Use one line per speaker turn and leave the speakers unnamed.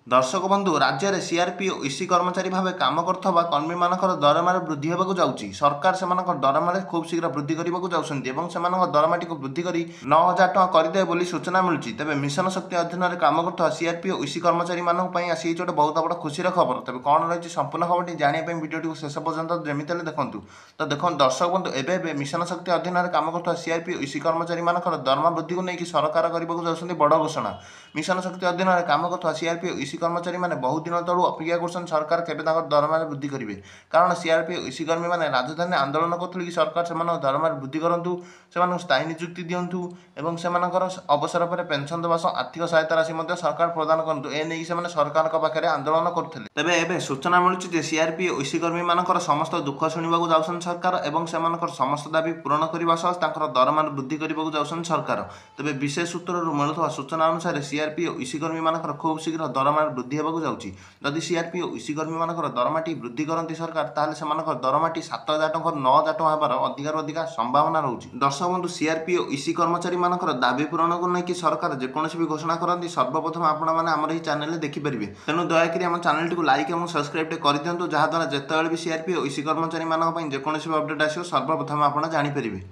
दर्शक बंधु राज्य में सीआरपी और ईसी कर्मचारी भाव काम कर कर्मी मान दरमार वृद्धि होगा जाऊँगी सरकार से दरमा खूब शीघ्र वृद्धि करने जाऊँगी दरमाटी को वृद्धि कर 9,000 टଙ୍କା करदे बोली सूचना मिलूँ। तेज मिशन शक्ति अधीन में काम कर सीआरपी और ईसी कर्मचारी आसी गोटे बहुत बड़ा खुशीर खबर। तेज कौन रही संपूर्ण खबर जानापी भिडियो शेष पर्यटन जमी देखूँ। तो देखो दर्शक बंधु एवं मिशन शक्ति अधीन में काम कर सीआरपी और ईसी कर्मचारी दरमा वृद्धि को लेकिन सरकार करने जाऊँगी बड़ घोषणा। मिशन शक्ति अधीन में काम कर सीआरपी और ईसी कर्मचारी मैंने बहुत दिन तलू अपेक्षा कर सरकार केवे दरमा वृद्धि करेंगे। कारण सीआरपी और ईसी कर्मी मैंने राजधानी आंदोलन करते कि सरकार से दरमा वृद्धि करूँ से स्थायी निजुक्ति दिंतु और से अवसर पर पेंशन देवा सह आर्थिक सहायता राशि सरकार प्रदान करूँ एने से सरकार पाखे आंदोलन करते। तेज एवं सूचना मिलूँ सीआरपी और ईसी कर्मी मान समस्त दुख शुणा जाऊँ सरकार और से समस्त दाबी पूरण करने सह दरमा वृद्धि करने जाऊँ सरकार। तेज विशेष सूत्र मिलूवा सूचना अनुसार सीआरपी और ईसी कर्मी मान खूब शीघ्र दरमा वृद्धि होगा जाऊँगी। जदि सीआरपी और ईसी कर्मी मान दरमाटी वृद्धि करती सरकार ताले से दरमाटी 7,000 टଙ୍କା 9,000 टଙ୍କା होबार अधिकार अधिक संभावना रोचे। दर्शक बंधु सीआरपी और ईसी कर्मचारी मान दाबी पूरण को लेकिन सरकार जेकोसी भी घोषणा करती सर्वप्रथम आपण मैंने आम यही चैनल देखिपारे। तेणु दयाकोरी आम चैनल को लाइक और सब्सक्राइब कर दिंतु जहाँद्वारा जितेबाला भी सीआरपी और ईसी कर्मचारी जेकोसी भी अपडेट आसो सर्वप्रथम आप जानीपारे।